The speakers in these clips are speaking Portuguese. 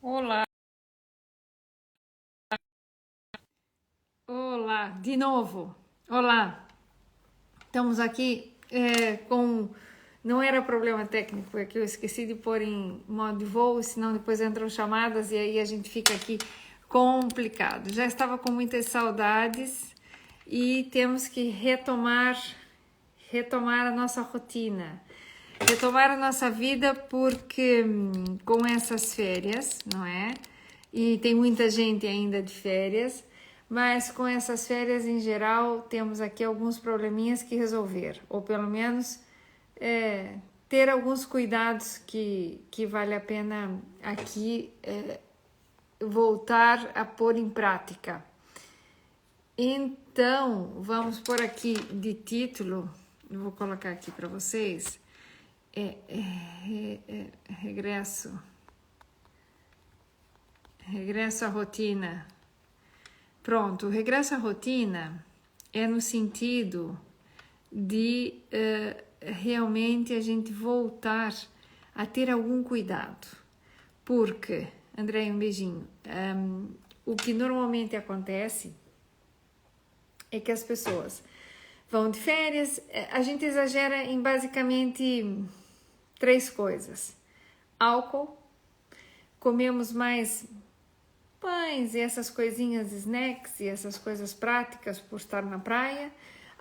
Olá, olá, de novo. Olá, estamos aqui com. Não era problema técnico, é que eu esqueci de pôr em modo de voo, senão depois entram chamadas e aí a gente fica aqui complicado. Já estava com muitas saudades e temos que retomar a nossa rotina, retomar a nossa vida porque com essas férias, não é? E tem muita gente ainda de férias, mas com essas férias em geral temos aqui alguns probleminhas que resolver, ou pelo menos ter alguns cuidados que vale a pena aqui voltar a pôr em prática. Então, vamos por aqui de título, eu vou colocar aqui para vocês, regresso à rotina. Pronto, o regresso à rotina é no sentido de realmente a gente voltar a ter algum cuidado. Porque, André, um beijinho, o que normalmente acontece é que as pessoas vão de férias, a gente exagera em basicamente 3 coisas: álcool, comemos mais pães e essas coisinhas, snacks e essas coisas práticas por estar na praia.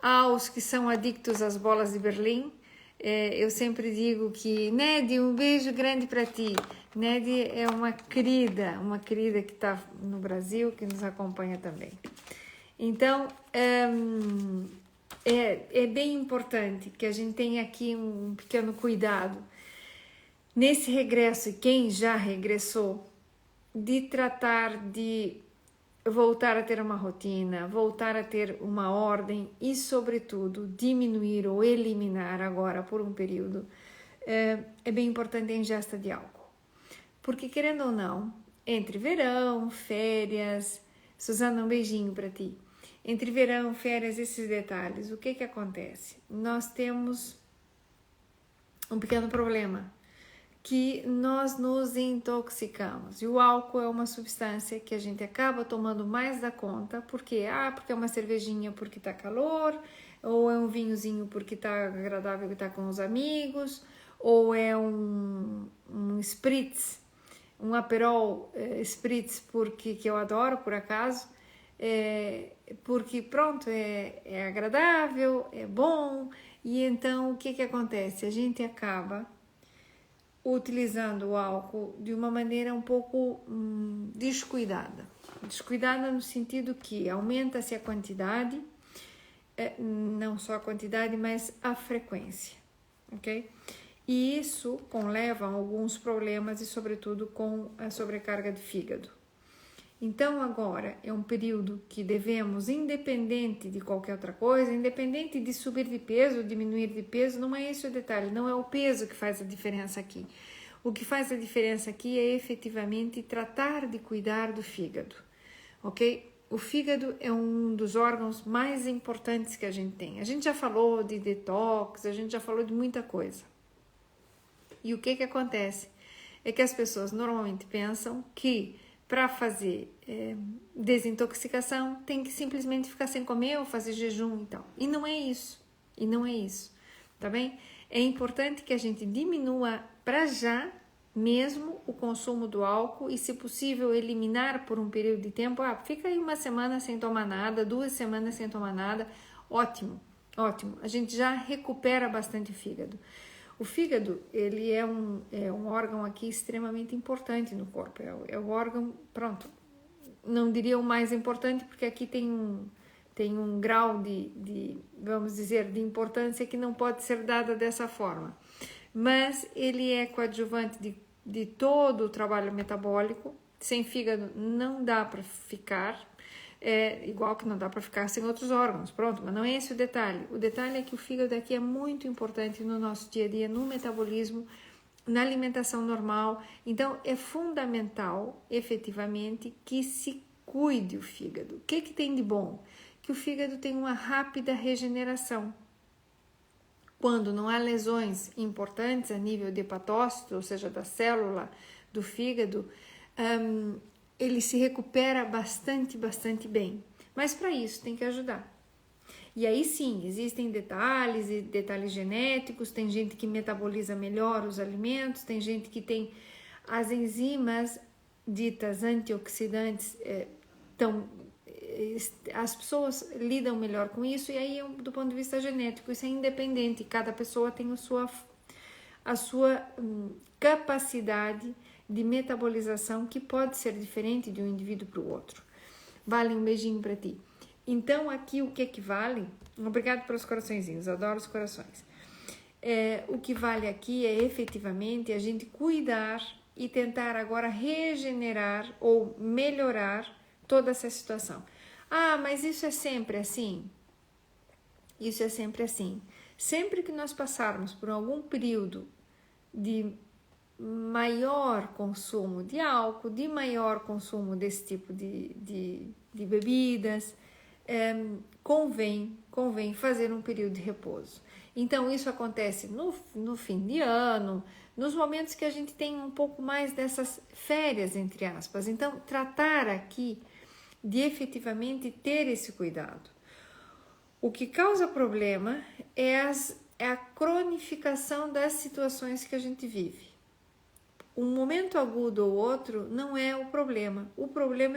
Há os que são adictos às bolas de Berlim. Eu sempre digo que, Ned, um beijo grande para ti. Ned é uma querida que está no Brasil, que nos acompanha também. Então, é bem importante que a gente tenha aqui um pequeno cuidado nesse regresso, e quem já regressou, de tratar de voltar a ter uma rotina, voltar a ter uma ordem e, sobretudo, diminuir ou eliminar agora por um período, é bem importante a ingesta de álcool. Porque, querendo ou não, entre verão, férias, Suzana, um beijinho para ti. Entre verão, férias, esses detalhes, o que acontece? Nós temos um pequeno problema, que nós nos intoxicamos. E o álcool é uma substância que a gente acaba tomando mais da conta, porque é uma cervejinha porque tá calor, ou é um vinhozinho porque tá agradável e tá com os amigos, ou é um spritz, um Aperol spritz porque que eu adoro por acaso, porque pronto, é agradável, é bom, e então o que acontece? A gente acaba utilizando o álcool de uma maneira um pouco descuidada. Descuidada no sentido que aumenta-se a quantidade, não só a quantidade, mas a frequência, ok? E isso leva a alguns problemas e, sobretudo, com a sobrecarga de fígado. Então, agora é um período que devemos, independente de qualquer outra coisa, independente de subir de peso ou diminuir de peso, não é esse o detalhe, não é o peso que faz a diferença aqui. O que faz a diferença aqui é efetivamente tratar de cuidar do fígado, ok? O fígado é um dos órgãos mais importantes que a gente tem. A gente já falou de detox, a gente já falou de muita coisa. E o que acontece? É que as pessoas normalmente pensam que para fazer desintoxicação tem que simplesmente ficar sem comer ou fazer jejum e tal. E não é isso. Tá bem? É importante que a gente diminua para já mesmo o consumo do álcool e, se possível, eliminar por um período de tempo. Fica aí uma semana sem tomar nada, 2 semanas sem tomar nada. Ótimo. A gente já recupera bastante o fígado. O fígado, ele é um órgão aqui extremamente importante no corpo. É o órgão, pronto, não diria o mais importante, porque aqui tem um grau vamos dizer, de importância que não pode ser dada dessa forma. Mas ele é coadjuvante de todo o trabalho metabólico. Sem fígado não dá para ficar, igual que não dá para ficar sem outros órgãos, pronto, mas não é esse o detalhe. O detalhe é que o fígado aqui é muito importante no nosso dia a dia, no metabolismo, na alimentação normal. Então é fundamental, efetivamente, que se cuide o fígado. O que tem de bom? Que o fígado tem uma rápida regeneração. Quando não há lesões importantes a nível de hepatócito, ou seja, da célula do fígado, ele se recupera bastante bem. Mas para isso tem que ajudar. E aí sim, existem detalhes e detalhes genéticos, tem gente que metaboliza melhor os alimentos, tem gente que tem as enzimas ditas antioxidantes, as pessoas lidam melhor com isso, e aí do ponto de vista genético, isso é independente, cada pessoa tem a sua capacidade de metabolização que pode ser diferente de um indivíduo para o outro. Vale, um beijinho para ti. Então, aqui o que vale? Obrigado pelos coraçõezinhos, adoro os corações. O que vale aqui é efetivamente a gente cuidar e tentar agora regenerar ou melhorar toda essa situação. Ah, mas isso é sempre assim? Isso é sempre assim. Sempre que nós passarmos por algum período de maior consumo de álcool, de maior consumo desse tipo de bebidas, convém fazer um período de repouso. Então, isso acontece no fim de ano, nos momentos que a gente tem um pouco mais dessas férias, entre aspas. Então, tratar aqui de efetivamente ter esse cuidado. O que causa problema é a cronificação das situações que a gente vive. Um momento agudo ou outro não é o problema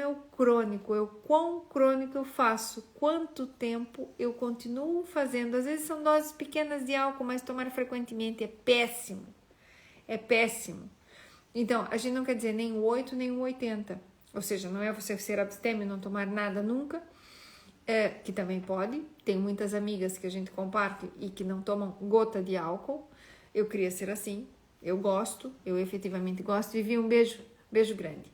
é o crônico, é o quão crônico eu faço, quanto tempo eu continuo fazendo. Às vezes são doses pequenas de álcool, mas tomar frequentemente é péssimo, Então, a gente não quer dizer nem o 8 nem o 80, ou seja, não é você ser abstêmio e não tomar nada nunca, que também pode. Tem muitas amigas que a gente compartilha e que não tomam gota de álcool. Eu queria ser assim. Eu efetivamente gosto. Vivi, um beijo grande.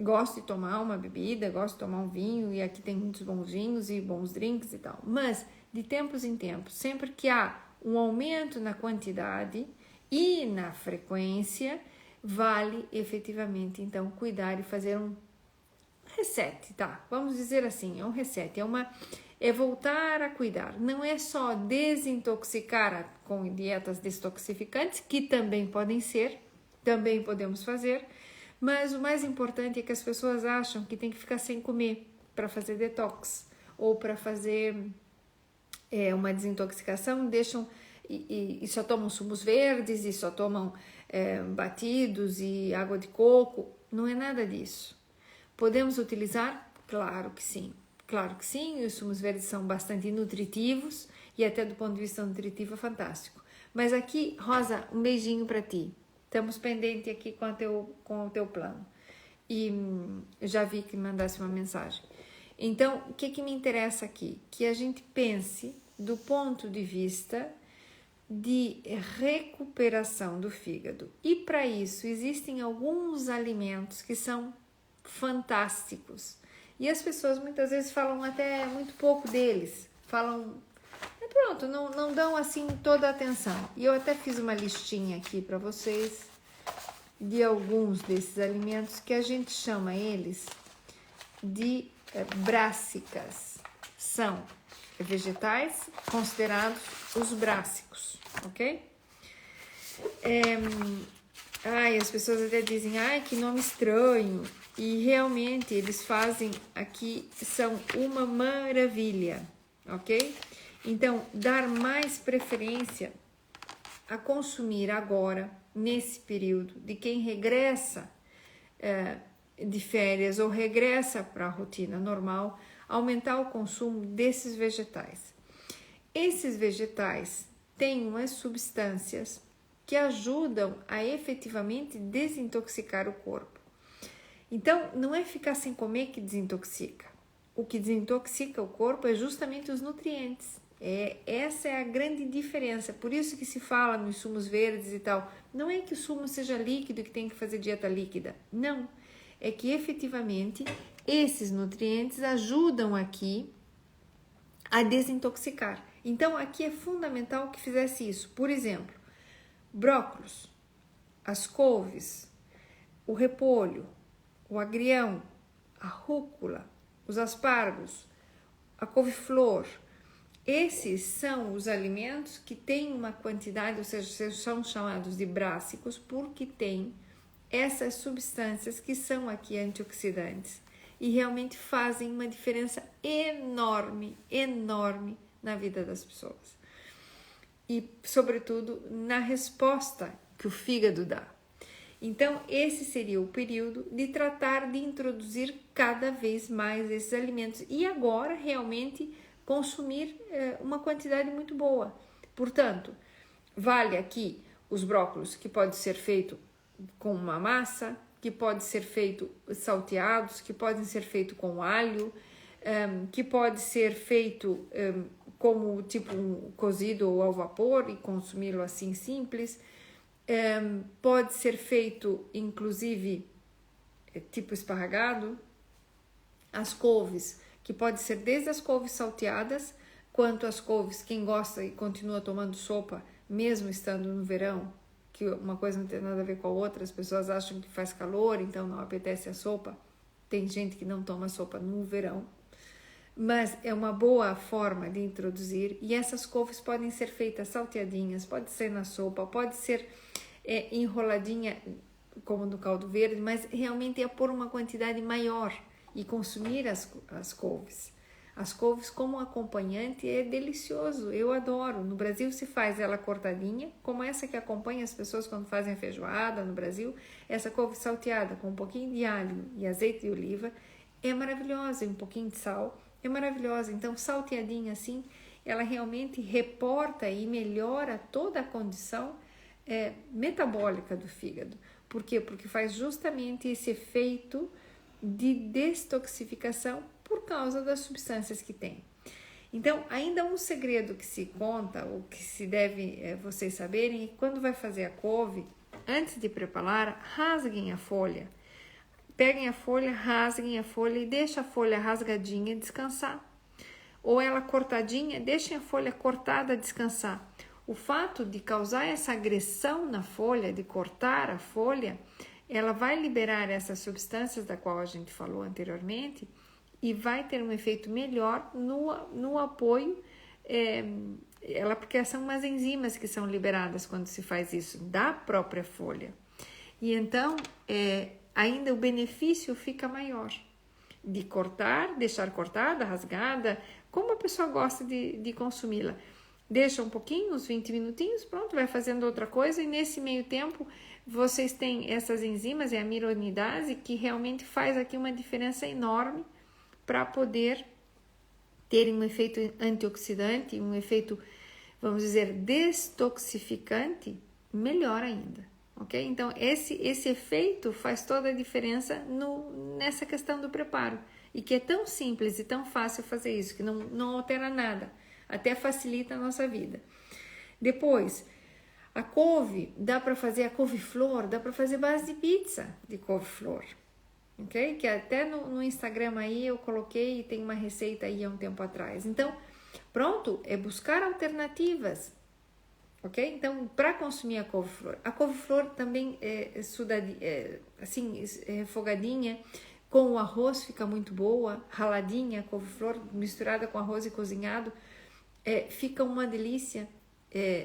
Gosto de tomar uma bebida, gosto de tomar um vinho, e aqui tem muitos bons vinhos e bons drinks e tal. Mas, de tempos em tempos, sempre que há um aumento na quantidade e na frequência, vale efetivamente, então, cuidar e fazer um reset, tá? Vamos dizer assim, é um reset, é voltar a cuidar. Não é só desintoxicar com dietas detoxificantes, que também podemos fazer, mas o mais importante é que as pessoas acham que tem que ficar sem comer para fazer detox ou para fazer uma desintoxicação, deixam e só tomam sumos verdes e só tomam batidos e água de coco. Não é nada disso. Podemos utilizar? Claro que sim, e os sumos verdes são bastante nutritivos e até do ponto de vista nutritivo é fantástico. Mas aqui, Rosa, um beijinho para ti. Estamos pendentes aqui com o teu plano. E já vi que mandasse uma mensagem. Então, o que me interessa aqui? Que a gente pense do ponto de vista de recuperação do fígado. E para isso, existem alguns alimentos que são fantásticos. E as pessoas muitas vezes falam até muito pouco deles. Pronto, não dão assim toda a atenção. E eu até fiz uma listinha aqui para vocês de alguns desses alimentos que a gente chama eles de brássicas. São vegetais considerados os brássicos, ok? As pessoas até dizem, que nome estranho. E realmente eles fazem aqui, são uma maravilha, ok? Então, dar mais preferência a consumir agora, nesse período, de quem regressa de férias ou regressa para a rotina normal, aumentar o consumo desses vegetais. Esses vegetais têm umas substâncias que ajudam a efetivamente desintoxicar o corpo. Então, não é ficar sem comer que desintoxica. O que desintoxica o corpo é justamente os nutrientes. Essa é a grande diferença. Por isso que se fala nos sumos verdes e tal. Não é que o sumo seja líquido e que tem que fazer dieta líquida. Não. É que efetivamente esses nutrientes ajudam aqui a desintoxicar. Então, aqui é fundamental que fizesse isso. Por exemplo, brócolis, as couves, o repolho, o agrião, a rúcula, os aspargos, a couve-flor. Esses são os alimentos que têm uma quantidade, ou seja, são chamados de brássicos porque têm essas substâncias que são aqui antioxidantes e realmente fazem uma diferença enorme, enorme na vida das pessoas. E, sobretudo, na resposta que o fígado dá. Então, esse seria o período de tratar de introduzir cada vez mais esses alimentos e agora realmente consumir uma quantidade muito boa. Portanto, vale aqui os brócolos, que pode ser feito com uma massa, que pode ser feito salteados, que podem ser feito com alho, que pode ser feito como tipo um cozido ou ao vapor e consumi-lo assim simples. Pode ser feito inclusive tipo esparragado. As couves, que pode ser desde as couves salteadas, quanto as couves, quem gosta e continua tomando sopa, mesmo estando no verão, que uma coisa não tem nada a ver com a outra, as pessoas acham que faz calor, então não apetece a sopa. Tem gente que não toma sopa no verão, mas é uma boa forma de introduzir, e essas couves podem ser feitas salteadinhas, pode ser na sopa, pode ser enroladinha, como no caldo verde, mas realmente é por uma quantidade maior e consumir as couves. As couves como acompanhante é delicioso, eu adoro. No Brasil se faz ela cortadinha, como essa que acompanha as pessoas quando fazem feijoada no Brasil. Essa couve salteada com um pouquinho de alho e azeite de oliva é maravilhosa, e um pouquinho de sal, é maravilhosa. Então, salteadinha assim, ela realmente reporta e melhora toda a condição metabólica do fígado. Por quê? Porque faz justamente esse efeito de detoxificação por causa das substâncias que tem. Então, ainda um segredo que se conta, ou que se deve vocês saberem, é que quando vai fazer a couve, antes de preparar, rasguem a folha. Peguem a folha, rasguem a folha e deixem a folha rasgadinha descansar. Ou ela cortadinha, deixem a folha cortada descansar. O fato de causar essa agressão na folha, de cortar a folha, ela vai liberar essas substâncias da qual a gente falou anteriormente e vai ter um efeito melhor no apoio, porque são umas enzimas que são liberadas quando se faz isso da própria folha. E então, ainda o benefício fica maior de cortar, deixar cortada, rasgada, como a pessoa gosta de consumi-la. Deixa um pouquinho, uns 20 minutinhos, pronto, vai fazendo outra coisa e nesse meio tempo vocês têm essas enzimas, a amiloidase, que realmente faz aqui uma diferença enorme para poder ter um efeito antioxidante, um efeito, vamos dizer, detoxificante, melhor ainda, ok? Então, esse efeito faz toda a diferença nessa questão do preparo, e que é tão simples e tão fácil fazer isso, que não altera nada, até facilita a nossa vida. Depois, a couve, dá para fazer a couve-flor, dá para fazer base de pizza de couve-flor, ok? Que até no Instagram aí eu coloquei e tem uma receita aí há um tempo atrás. Então, pronto, é buscar alternativas, ok? Então, para consumir a couve-flor também assim, refogadinha, com o arroz fica muito boa, raladinha, a couve-flor misturada com arroz e cozinhado, fica uma delícia.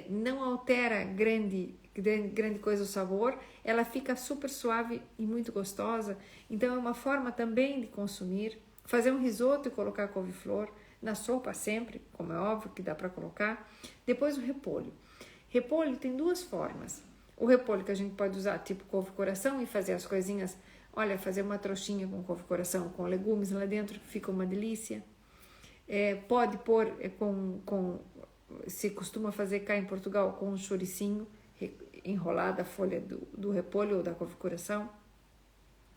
Não altera grande coisa o sabor, ela fica super suave e muito gostosa. Então é uma forma também de consumir. Fazer um risoto e colocar couve-flor na sopa sempre, como é óbvio que dá para colocar. Depois o repolho. Repolho tem duas formas. O repolho que a gente pode usar tipo couve-coração e fazer as coisinhas, olha, fazer uma trouxinha com couve-coração, com legumes lá dentro, que fica uma delícia. Pode pôr se costuma fazer cá em Portugal com um chouricinho enrolada a folha do repolho ou da couve-coração,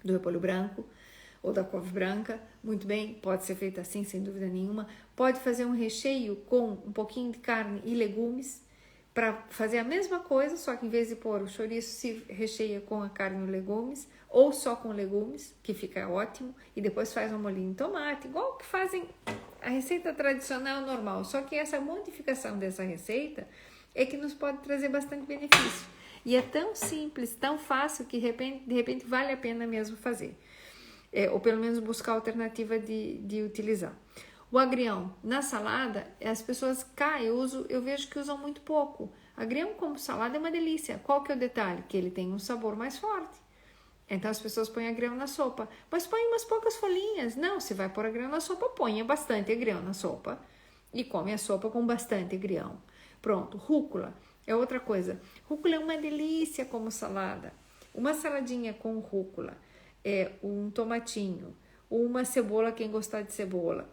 do repolho branco ou da couve branca, muito bem, pode ser feita assim sem dúvida nenhuma. Pode fazer um recheio com um pouquinho de carne e legumes para fazer a mesma coisa, só que em vez de pôr o chouriço, se recheia com a carne e legumes, ou só com legumes, que fica ótimo, e depois faz um molhinho de tomate, igual que fazem a receita tradicional normal, só que essa modificação dessa receita é que nos pode trazer bastante benefício. E é tão simples, tão fácil, que de repente vale a pena mesmo fazer. Ou pelo menos buscar a alternativa de utilizar. O agrião na salada, as pessoas cá eu vejo que usam muito pouco. Agrião como salada é uma delícia. Qual que é o detalhe? Que ele tem um sabor mais forte. Então as pessoas põem agrião na sopa, mas põem umas poucas folhinhas. Não, se vai pôr agrião na sopa, ponha bastante agrião na sopa e come a sopa com bastante agrião. Pronto, rúcula é outra coisa. Rúcula é uma delícia como salada. Uma saladinha com rúcula, um tomatinho, uma cebola, quem gostar de cebola.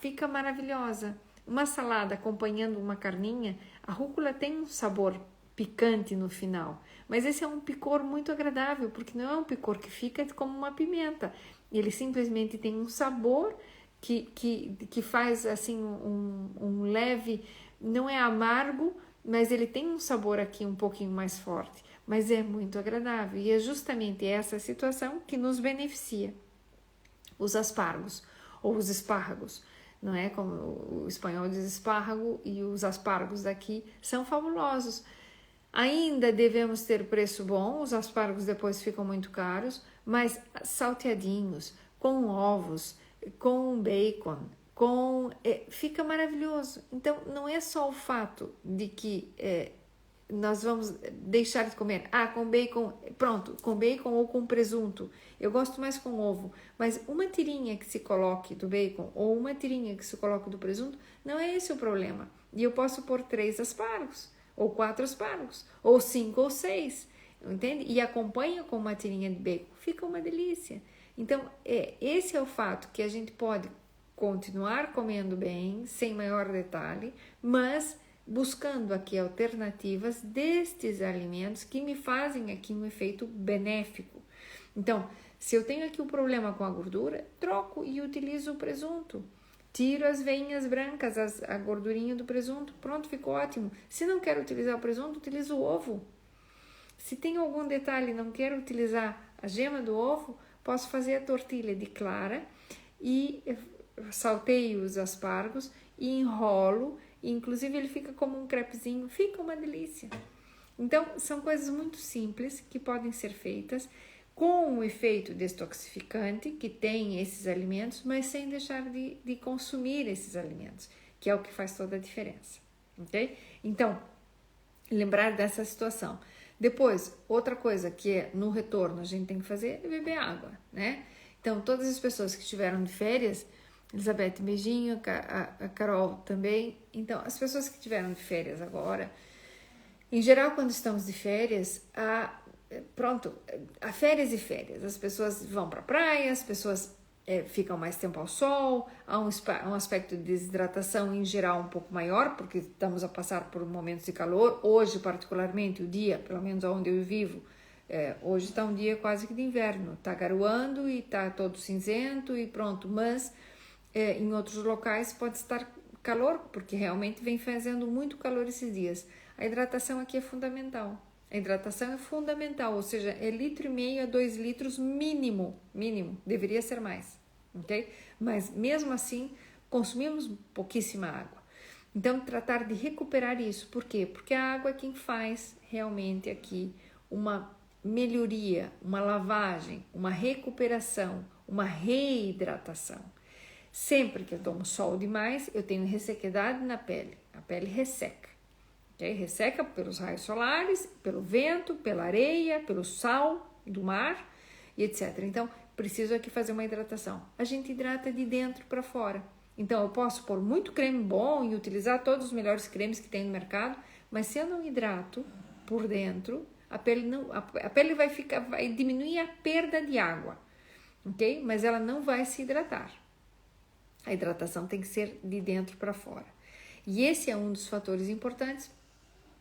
Fica maravilhosa. Uma salada acompanhando uma carninha, a rúcula tem um sabor picante no final, mas esse é um picor muito agradável, porque não é um picor que fica como uma pimenta, ele simplesmente tem um sabor que faz assim um leve, não é amargo, mas ele tem um sabor aqui um pouquinho mais forte, mas é muito agradável, e é justamente essa situação que nos beneficia. Os aspargos ou os espárragos, não é? Como o espanhol diz espárrago, e os aspargos daqui são fabulosos. Ainda devemos ter preço bom, os aspargos depois ficam muito caros, mas salteadinhos, com ovos, com bacon, fica maravilhoso. Então, não é só o fato de que nós vamos deixar de comer, com bacon, pronto, com bacon ou com presunto. Eu gosto mais com ovo, mas uma tirinha que se coloque do bacon ou uma tirinha que se coloque do presunto, não é esse o problema. E eu posso pôr 3 aspargos, ou 4 aspargos, ou 5 ou 6, entende? E acompanha com uma tirinha de bacon, fica uma delícia. Então, esse é o fato que a gente pode continuar comendo bem, sem maior detalhe, mas buscando aqui alternativas destes alimentos que me fazem aqui um efeito benéfico. Então, se eu tenho aqui um problema com a gordura, troco e utilizo o presunto. Tiro as veinhas brancas, a gordurinha do presunto, pronto, ficou ótimo. Se não quero utilizar o presunto, utilizo o ovo. Se tem algum detalhe e não quero utilizar a gema do ovo, posso fazer a tortilha de clara e salteio os aspargos e enrolo, e inclusive ele fica como um crepezinho, fica uma delícia. Então, são coisas muito simples que podem ser feitas com um efeito detoxificante que tem esses alimentos, mas sem deixar de consumir esses alimentos, que é o que faz toda a diferença, ok? Então, lembrar dessa situação. Depois, outra coisa que no retorno a gente tem que fazer é beber água, né? Então, todas as pessoas que estiveram de férias, Elizabeth, beijinho, a Carol também. Então, as pessoas que estiveram de férias agora, em geral, quando estamos de férias, há férias e férias. As pessoas vão para a praia, as pessoas ficam mais tempo ao sol, há um aspecto de desidratação em geral um pouco maior, porque estamos a passar por momentos de calor. Hoje, particularmente, o dia, pelo menos onde eu vivo, hoje está um dia quase que de inverno. Está garoando e está todo cinzento e pronto, mas em outros locais pode estar calor, porque realmente vem fazendo muito calor esses dias. A hidratação aqui é fundamental. A hidratação é fundamental, ou seja, é 1,5 litro a 2 litros mínimo, deveria ser mais, ok? Mas mesmo assim, consumimos pouquíssima água. Então, tratar de recuperar isso, por quê? Porque a água é quem faz realmente aqui uma melhoria, uma lavagem, uma recuperação, uma reidratação. Sempre que eu tomo sol demais, eu tenho ressequidade na pele, a pele resseca. Okay? Resseca pelos raios solares, pelo vento, pela areia, pelo sal do mar e etc. Então, preciso aqui fazer uma hidratação. A gente hidrata de dentro para fora. Então, eu posso pôr muito creme bom e utilizar todos os melhores cremes que tem no mercado, mas se eu não hidrato por dentro, a pele vai diminuir a perda de água, ok? Mas ela não vai se hidratar. A hidratação tem que ser de dentro para fora. E esse é um dos fatores importantes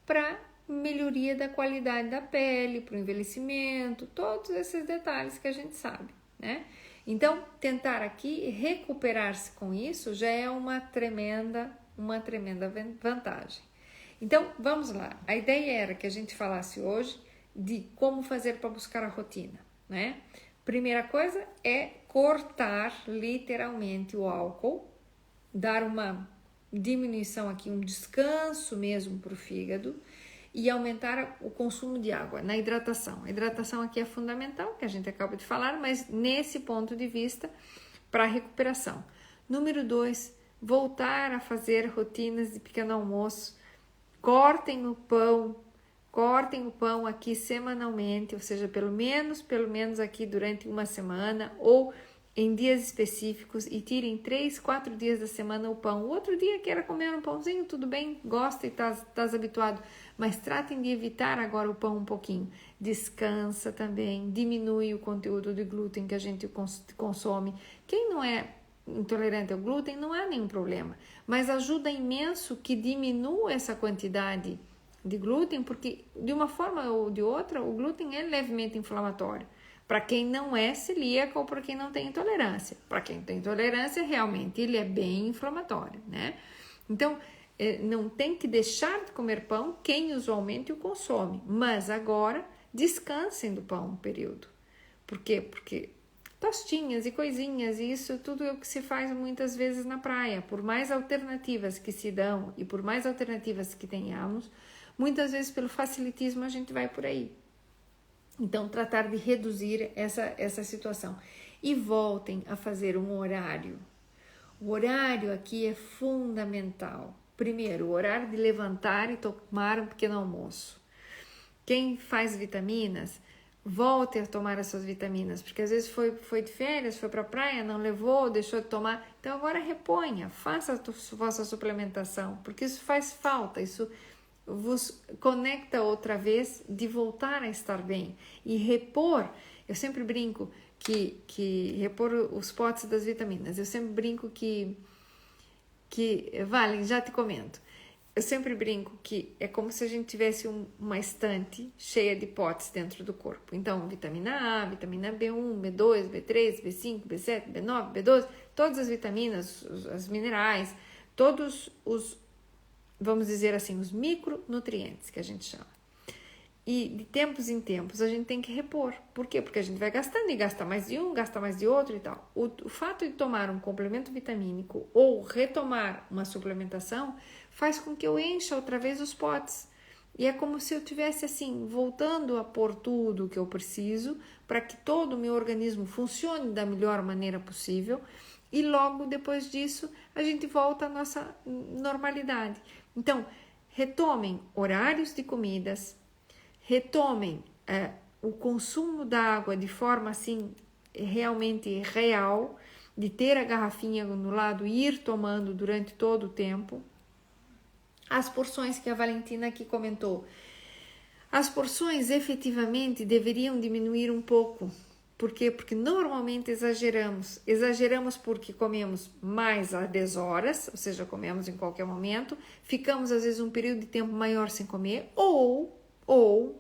para melhoria da qualidade da pele, para o envelhecimento, todos esses detalhes que a gente sabe, né? Então, tentar aqui recuperar-se com isso já é uma tremenda vantagem. Então, vamos lá. A ideia era que a gente falasse hoje de como fazer para buscar a rotina, né? Primeira coisa é cortar literalmente o álcool, dar uma diminuição aqui, um descanso mesmo para o fígado e aumentar o consumo de água na hidratação. A hidratação aqui é fundamental, que a gente acaba de falar, mas nesse ponto de vista para a recuperação. Número 2, voltar a fazer rotinas de pequeno almoço. Cortem o pão, cortem o pão aqui semanalmente, ou seja, pelo menos aqui durante uma semana ou em dias específicos, e tirem 3, 4 dias da semana o pão. O outro dia queira comer um pãozinho, tudo bem, gosta e estás habituado, mas tratem de evitar agora o pão um pouquinho. Descansa também, diminui o conteúdo de glúten que a gente consome. Quem não é intolerante ao glúten, não há nenhum problema, mas ajuda imenso que diminua essa quantidade de glúten, porque de uma forma ou de outra o glúten é levemente inflamatório. Para quem não é celíaco ou para quem não tem intolerância. Para quem tem intolerância, realmente ele é bem inflamatório, né? Então, não tem que deixar de comer pão quem usualmente o consome, mas agora descansem do pão um período. Por quê? Porque tostinhas e coisinhas, e isso tudo é o que se faz muitas vezes na praia. Por mais alternativas que se dão e por mais alternativas que tenhamos, muitas vezes pelo facilitismo a gente vai por aí. Então, tratar de reduzir essa situação. E voltem a fazer um horário. O horário aqui é fundamental. Primeiro, o horário de levantar e tomar um pequeno almoço. Quem faz vitaminas, volte a tomar as suas vitaminas, porque às vezes foi de férias, foi para a praia, não levou, deixou de tomar. Então, agora reponha, faça a vossa suplementação, porque isso faz falta, isso vos conecta outra vez de voltar a estar bem e repor. Eu sempre brinco que repor os potes das vitaminas, eu sempre brinco que vale, já te comento, eu sempre brinco que é como se a gente tivesse uma estante cheia de potes dentro do corpo. Então, vitamina A, vitamina B1, B2, B3, B5, B7, B9, B12, todas as vitaminas, as minerais, todos os, vamos dizer assim, os micronutrientes que a gente chama. E de tempos em tempos a gente tem que repor. Por quê? Porque a gente vai gastando e gasta mais de um, gasta mais de outro e tal. O fato de tomar um complemento vitamínico ou retomar uma suplementação faz com que eu encha outra vez os potes. E é como se eu tivesse assim, voltando a pôr tudo o que eu preciso para que todo o meu organismo funcione da melhor maneira possível. E logo depois disso a gente volta à nossa normalidade. Então, retomem horários de comidas, retomem o consumo da água de forma assim realmente real, de ter a garrafinha no lado e ir tomando durante todo o tempo. As porções que a Valentina aqui comentou, as porções efetivamente deveriam diminuir um pouco. Por quê? Porque normalmente exageramos porque comemos mais a 10 horas, ou seja, comemos em qualquer momento, ficamos às vezes um período de tempo maior sem comer, ou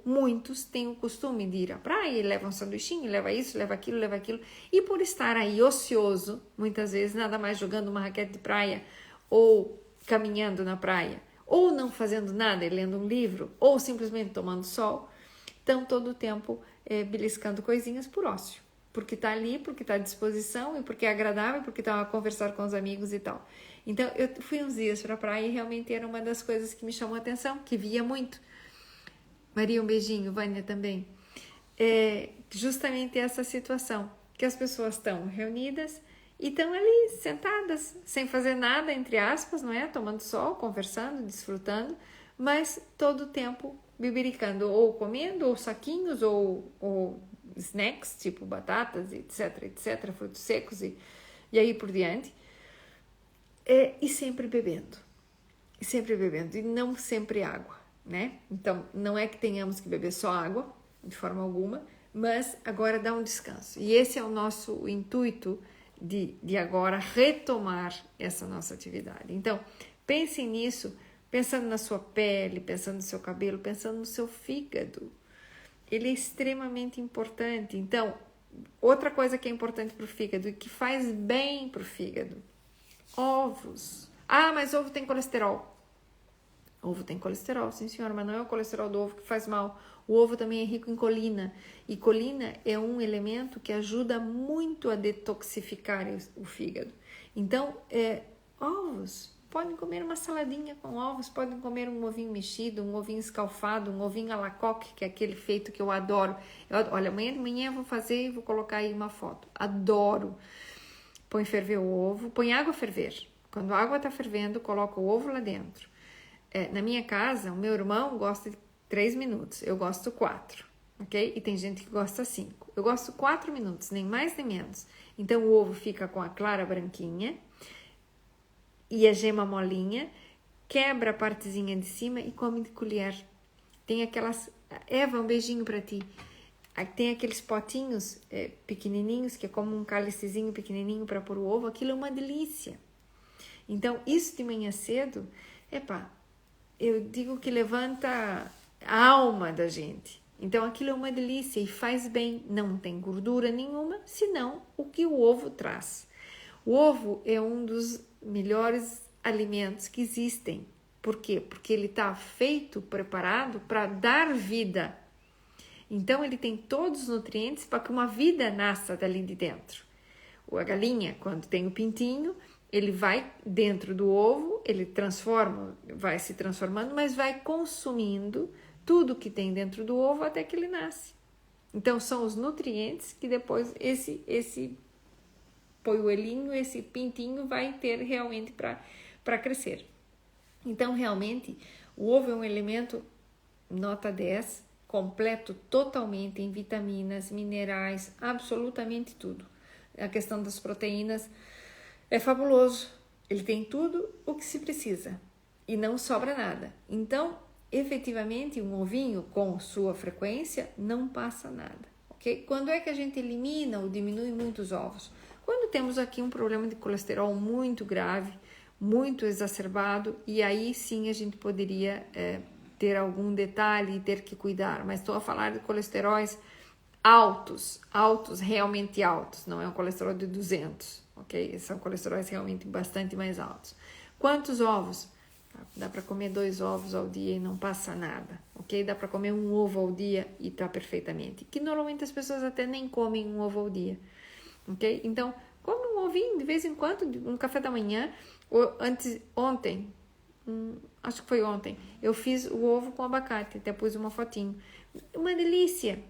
muitos têm o costume de ir à praia e levam um sanduichinho, leva isso, leva aquilo, e por estar aí ocioso, muitas vezes nada mais jogando uma raquete de praia, ou caminhando na praia, ou não fazendo nada e lendo um livro, ou simplesmente tomando sol, estão todo o tempo beliscando coisinhas por ócio, porque está ali, porque está à disposição e porque é agradável, porque está a conversar com os amigos e tal. Então eu fui uns dias para a praia e realmente era uma das coisas que me chamou a atenção, que via muito. Maria, um beijinho, Vânia também. Justamente essa situação, que as pessoas estão reunidas e estão ali sentadas, sem fazer nada, entre aspas, não é? Tomando sol, conversando, desfrutando, mas todo o tempo bibiricando, ou comendo, ou saquinhos, ou snacks, tipo batatas, etc, frutos secos e aí por diante. E sempre bebendo, e não sempre água, né? Então, não é que tenhamos que beber só água, de forma alguma, mas agora dá um descanso. E esse é o nosso intuito de agora retomar essa nossa atividade. Então, pensem nisso, pensando na sua pele, pensando no seu cabelo, pensando no seu fígado. Ele é extremamente importante. Então, outra coisa que é importante para o fígado e que faz bem para o fígado, ovos. Ah, mas ovo tem colesterol. Ovo tem colesterol, sim senhora, mas não é o colesterol do ovo que faz mal. O ovo também é rico em colina. E colina é um elemento que ajuda muito a detoxificar o fígado. Então, ovos. Podem comer uma saladinha com ovos, podem comer um ovinho mexido, um ovinho escalfado, um ovinho à la coque, que é aquele feito que eu adoro. Olha, amanhã de manhã eu vou fazer e vou colocar aí uma foto. Adoro. Põe ferver o ovo, põe água a ferver. Quando a água está fervendo, coloca o ovo lá dentro. Na minha casa, o meu irmão gosta de 3 minutos, eu gosto 4, ok? E tem gente que gosta 5. Eu gosto 4 minutos, nem mais nem menos. Então o ovo fica com a clara branquinha e a gema molinha, quebra a partezinha de cima e come de colher. Tem aquelas... Eva, um beijinho pra ti. Tem aqueles potinhos pequenininhos, que é como um cálicezinho pequenininho para pôr o ovo. Aquilo é uma delícia. Então, isso de manhã cedo, eu digo que levanta a alma da gente. Então, aquilo é uma delícia e faz bem. Não tem gordura nenhuma, senão o que o ovo traz. O ovo é um dos melhores alimentos que existem. Por quê? Porque ele está feito, preparado para dar vida. Então, ele tem todos os nutrientes para que uma vida nasça dali de dentro. A galinha, quando tem o pintinho, ele vai dentro do ovo, ele vai se transformando, mas vai consumindo tudo que tem dentro do ovo até que ele nasce. Então, são os nutrientes que depois esse polluelinho, esse pintinho vai ter realmente para crescer. Então, realmente, o ovo é um elemento nota 10, completo totalmente em vitaminas, minerais, absolutamente tudo. A questão das proteínas é fabuloso. Ele tem tudo o que se precisa e não sobra nada. Então, efetivamente, um ovinho com sua frequência não passa nada, ok? Quando é que a gente elimina ou diminui muitos ovos? Quando temos aqui um problema de colesterol muito grave, muito exacerbado, e aí sim a gente poderia ter algum detalhe e ter que cuidar, mas estou a falar de colesteróis altos, realmente altos, não é um colesterol de 200, ok? São colesteróis realmente bastante mais altos. Quantos ovos? Dá para comer 2 ovos ao dia e não passa nada, ok? Dá para comer 1 ovo ao dia e está perfeitamente, que normalmente as pessoas até nem comem 1 ovo ao dia, ok? Então, come um ovinho de vez em quando, no café da manhã. Ontem, acho que foi ontem, eu fiz o ovo com abacate, até pus uma fotinho. Uma delícia,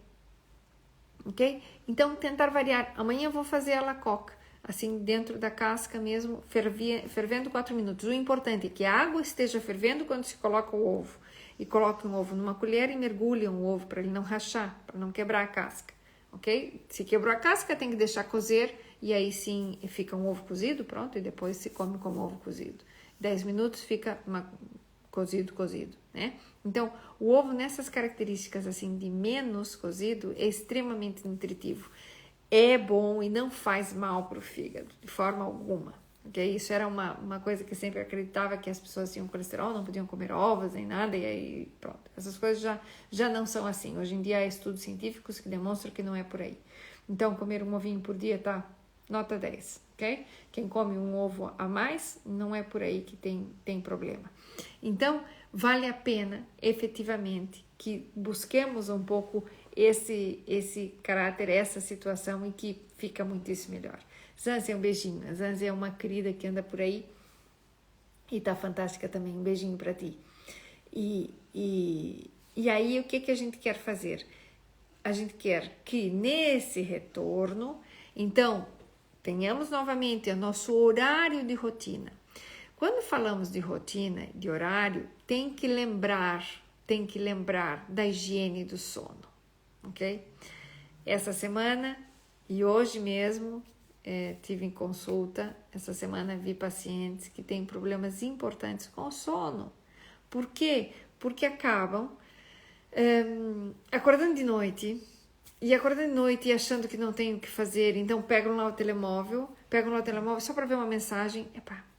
ok? Então, tentar variar. Amanhã eu vou fazer a coca, assim, dentro da casca mesmo, fervendo 4 minutos. O importante é que a água esteja fervendo quando se coloca o ovo. E coloque um ovo numa colher e mergulhe um ovo para ele não rachar, para não quebrar a casca, ok? Se quebrou a casca, tem que deixar cozer. E aí sim fica um ovo cozido, pronto, e depois se come como ovo cozido. 10 minutos fica cozido, né? Então, o ovo nessas características assim de menos cozido é extremamente nutritivo. É bom e não faz mal para o fígado, de forma alguma. Okay? Isso era uma coisa que eu sempre acreditava, que as pessoas tinham colesterol, não podiam comer ovos nem nada, e aí pronto. Essas coisas já não são assim. Hoje em dia há estudos científicos que demonstram que não é por aí. Então, comer um ovinho por dia tá nota 10, ok? Quem come um ovo a mais, não é por aí que tem problema. Então, vale a pena, efetivamente, que busquemos um pouco esse caráter, essa situação, e que fica muitíssimo melhor. Zanzi, um beijinho. A Zanzi é uma querida que anda por aí e tá fantástica também. Um beijinho para ti. E aí, o que a gente quer fazer? A gente quer que nesse retorno, então, tenhamos novamente o nosso horário de rotina. Quando falamos de rotina, de horário, tem que lembrar da higiene do sono, ok? Essa semana e hoje mesmo tive em consulta, essa semana vi pacientes que têm problemas importantes com o sono. Por quê? Porque acabam acordando de noite e achando que não tem o que fazer, então pegam lá o telemóvel só para ver uma mensagem,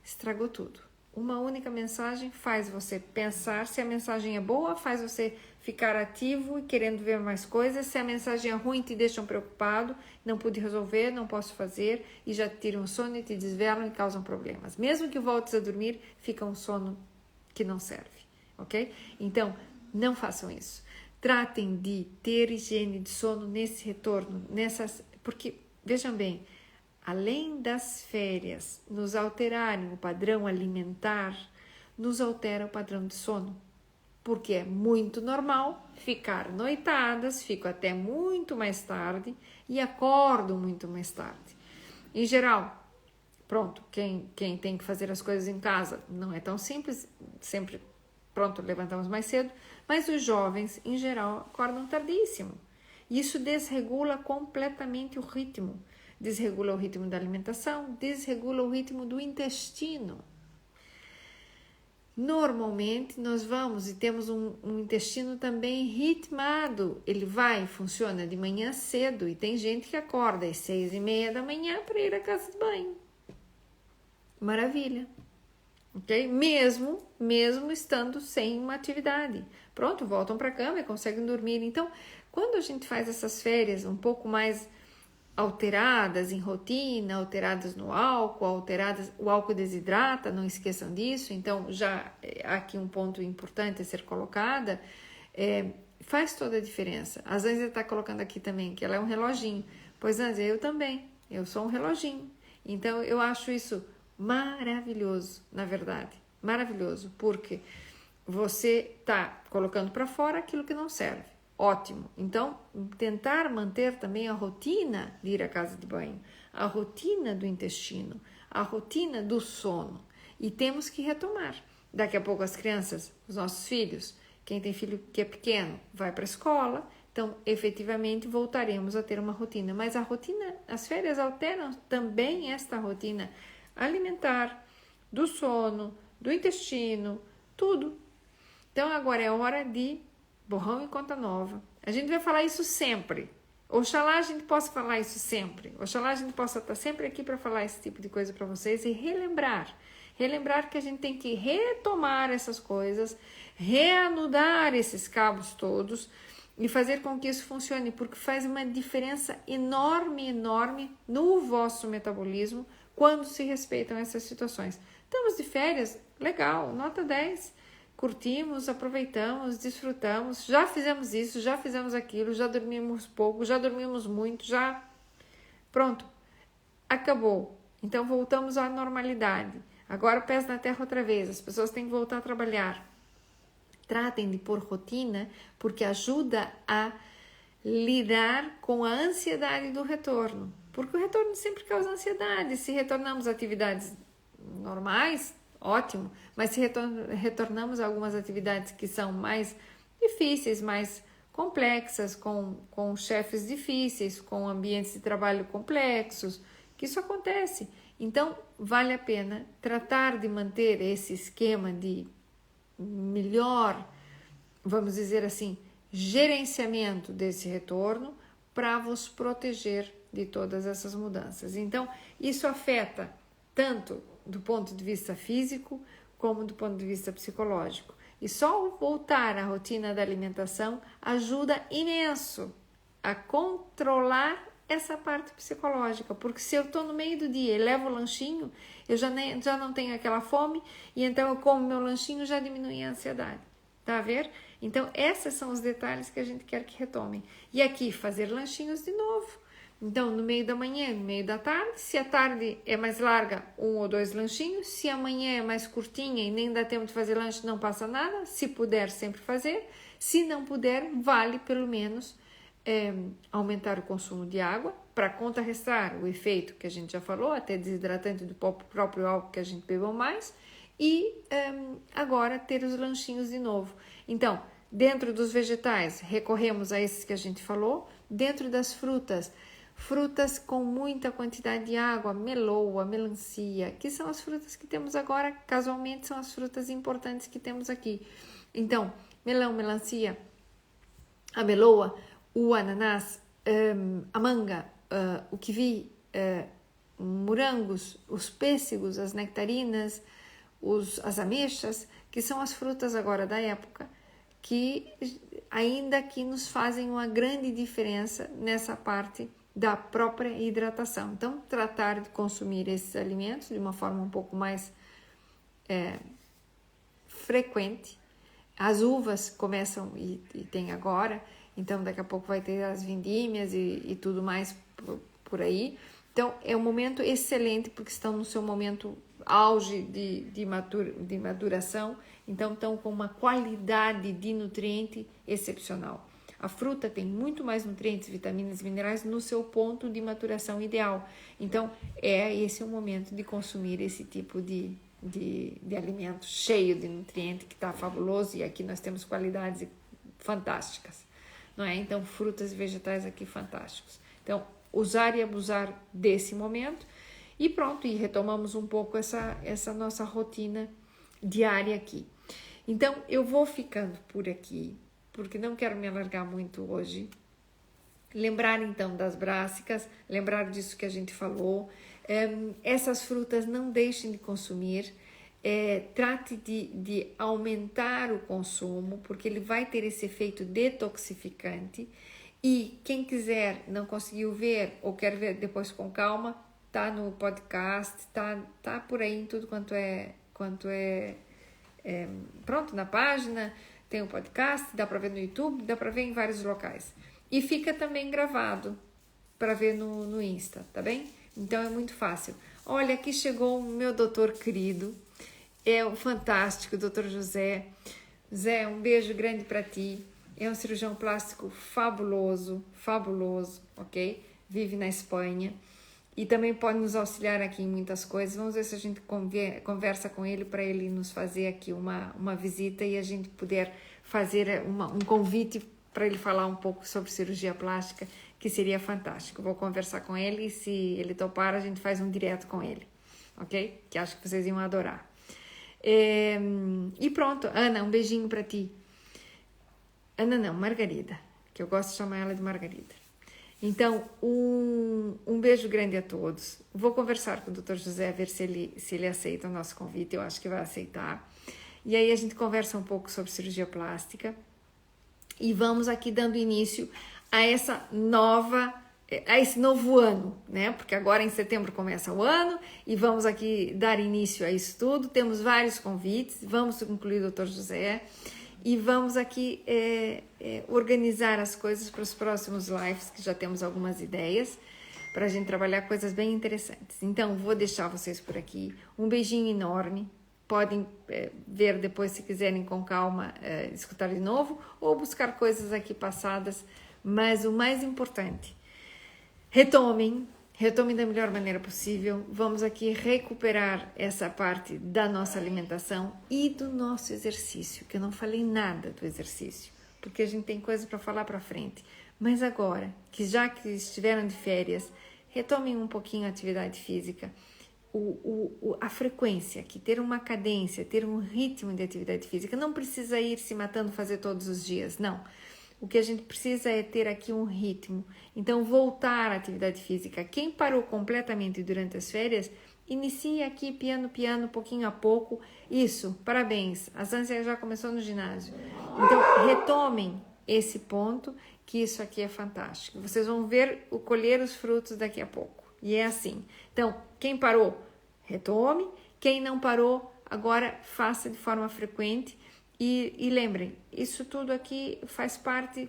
estragou tudo. Uma única mensagem faz você pensar, se a mensagem é boa, faz você ficar ativo e querendo ver mais coisas. Se a mensagem é ruim, te deixam preocupado, não pude resolver, não posso fazer, e já te tiram o sono e te desvelam e causam problemas. Mesmo que voltes a dormir, fica um sono que não serve, ok? Então, não façam isso. Tratem de ter higiene de sono nesse retorno, porque, vejam bem, além das férias nos alterarem o padrão alimentar, nos altera o padrão de sono, porque é muito normal ficar noitadas, fico até muito mais tarde e acordo muito mais tarde. Em geral, pronto, quem tem que fazer as coisas em casa não é tão simples, sempre pronto, levantamos mais cedo, Mas os jovens, em geral, acordam tardíssimo. Isso desregula completamente o ritmo. Desregula o ritmo da alimentação, desregula o ritmo do intestino. Normalmente nós vamos e temos um intestino também ritmado. Ele funciona de manhã cedo e tem gente que acorda às 6:30 da manhã para ir à casa de banho. Maravilha. Ok? Mesmo estando sem uma atividade. Pronto, voltam para a cama e conseguem dormir. Então, quando a gente faz essas férias um pouco mais alteradas em rotina, alteradas no álcool, o álcool desidrata, não esqueçam disso. Então, já aqui um ponto importante a ser colocada, faz toda a diferença. Às vezes está colocando aqui também que ela é um reloginho. Pois antes, eu também, eu sou um reloginho. Então, eu acho isso maravilhoso, na verdade, maravilhoso, porque você está colocando para fora aquilo que não serve. Ótimo. Então, tentar manter também a rotina de ir à casa de banho, a rotina do intestino, a rotina do sono. E temos que retomar. Daqui a pouco as crianças, os nossos filhos, quem tem filho que é pequeno, vai para a escola. Então, efetivamente, voltaremos a ter uma rotina. Mas a rotina, as férias alteram também esta rotina alimentar, do sono, do intestino, tudo. Então, agora é hora de borrão e conta nova. A gente vai falar isso sempre. Oxalá a gente possa falar isso sempre. Oxalá a gente possa estar sempre aqui para falar esse tipo de coisa para vocês e relembrar. Relembrar que a gente tem que retomar essas coisas, reanudar esses cabos todos e fazer com que isso funcione, porque faz uma diferença enorme, enorme no vosso metabolismo quando se respeitam essas situações. Estamos de férias? Legal, nota 10. Curtimos, aproveitamos, desfrutamos, já fizemos isso, já fizemos aquilo, já dormimos pouco, já dormimos muito, já... Pronto, acabou. Então voltamos à normalidade. Agora pés na terra outra vez, as pessoas têm que voltar a trabalhar. Tratem de pôr rotina, porque ajuda a lidar com a ansiedade do retorno. Porque o retorno sempre causa ansiedade. Se retornamos a atividades normais, ótimo, mas se retornamos a algumas atividades que são mais difíceis, mais complexas, com chefes difíceis, com ambientes de trabalho complexos, que isso acontece. Então, vale a pena tratar de manter esse esquema de melhor, vamos dizer assim, gerenciamento desse retorno para vos proteger de todas essas mudanças. Então, isso afeta tanto do ponto de vista físico como do ponto de vista psicológico. E só voltar à rotina da alimentação ajuda imenso a controlar essa parte psicológica, porque se eu estou no meio do dia e levo o lanchinho, eu já não tenho aquela fome e então eu como meu lanchinho, já diminui a ansiedade. Tá a ver? Então, esses são os detalhes que a gente quer que retomem. E aqui, fazer lanchinhos de novo. Então, no meio da manhã, no meio da tarde, se a tarde é mais larga, 1 ou 2 lanchinhos. Se a manhã é mais curtinha e nem dá tempo de fazer lanche, não passa nada. Se puder, sempre fazer. Se não puder, vale pelo menos aumentar o consumo de água para contrarrestar o efeito que a gente já falou, até desidratante do próprio álcool que a gente bebeu mais. E agora ter os lanchinhos de novo. Então, dentro dos vegetais, recorremos a esses que a gente falou. Dentro das frutas com muita quantidade de água, meloa, melancia, que são as frutas que temos agora, casualmente são as frutas importantes que temos aqui. Então, melão, melancia, a meloa, o ananás, a manga, o kiwi, morangos, os pêssegos, as nectarinas, as ameixas, que são as frutas agora da época, que ainda que nos fazem uma grande diferença nessa parte da própria hidratação. Então, tratar de consumir esses alimentos de uma forma um pouco mais frequente. As uvas começam e tem agora, então daqui a pouco vai ter as vindímias e tudo mais por aí. Então, é um momento excelente, porque estão no seu momento auge de maduração, então estão com uma qualidade de nutriente excepcional. A fruta tem muito mais nutrientes, vitaminas e minerais no seu ponto de maturação ideal. Então, esse é o momento de consumir esse tipo de alimento cheio de nutriente, que está fabuloso, e aqui nós temos qualidades fantásticas, não é? Então, frutas e vegetais aqui fantásticos. Então, usar e abusar desse momento e pronto, e retomamos um pouco essa nossa rotina diária aqui. Então, eu vou ficando por aqui, porque não quero me alargar muito hoje. Lembrar então das brássicas, lembrar disso que a gente falou. Essas frutas não deixem de consumir. Trate de aumentar o consumo, porque ele vai ter esse efeito detoxificante. E quem quiser, não conseguiu ver ou quer ver depois com calma, tá no podcast, tá por aí em tudo quanto é pronto, na página, tem o podcast, dá para ver no YouTube, dá para ver em vários locais. E fica também gravado para ver no Insta, tá bem? Então é muito fácil. Olha, aqui chegou o meu doutor querido, é o fantástico doutor José. José, um beijo grande para ti. É um cirurgião plástico fabuloso, ok? Vive na Espanha e também pode nos auxiliar aqui em muitas coisas. Vamos ver se a gente conversa com ele para ele nos fazer aqui uma visita e a gente puder fazer um convite para ele falar um pouco sobre cirurgia plástica, que seria fantástico. Vou conversar com ele e se ele topar, a gente faz um direto com ele, ok? Que acho que vocês iam adorar. E pronto, Ana, um beijinho para ti. Ana não, Margarida, que eu gosto de chamar ela de Margarida. Então, um beijo grande a todos. Vou conversar com o Dr. José, ver se ele aceita o nosso convite. Eu acho que vai aceitar. E aí a gente conversa um pouco sobre cirurgia plástica. E vamos aqui dando início a esse novo ano, né? Porque agora em setembro começa o ano e vamos aqui dar início a isso tudo. Temos vários convites, vamos incluir o Dr. José e vamos aqui organizar as coisas para os próximos lives, que já temos algumas ideias para a gente trabalhar coisas bem interessantes. Então, vou deixar vocês por aqui. Um beijinho enorme. Podem ver depois, se quiserem, com calma, escutar de novo ou buscar coisas aqui passadas. Mas o mais importante, retomem da melhor maneira possível. Vamos aqui recuperar essa parte da nossa alimentação e do nosso exercício, que eu não falei nada do exercício, porque a gente tem coisa para falar para frente. Mas agora, já que estiveram de férias, retomem um pouquinho a atividade física. A frequência, que ter uma cadência, ter um ritmo de atividade física, não precisa ir se matando fazer todos os dias, não. O que a gente precisa é ter aqui um ritmo. Então, voltar à atividade física. Quem parou completamente durante as férias, inicie aqui piano, pouquinho a pouco. Isso, parabéns. A Zância já começou no ginásio. Então, retomem esse ponto, que isso aqui é fantástico. Vocês vão colher os frutos daqui a pouco. E é assim. Então, quem parou, retome. Quem não parou, agora faça de forma frequente. E lembrem, isso tudo aqui faz parte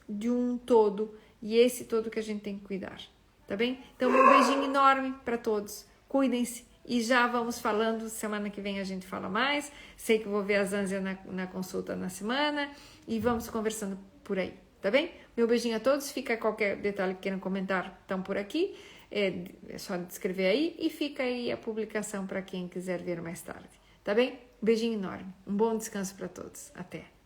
de um todo. E esse todo que a gente tem que cuidar. Tá bem? Então, um beijinho enorme para todos. Cuidem-se. E já vamos falando. Semana que vem a gente fala mais. Sei que vou ver a Zância na consulta na semana. E vamos conversando por aí. Tá bem? Meu beijinho a todos. Fica qualquer detalhe que queiram comentar, estão por aqui. É só escrever aí e fica aí a publicação para quem quiser ver mais tarde, tá bem? Um beijinho enorme, um bom descanso para todos, até!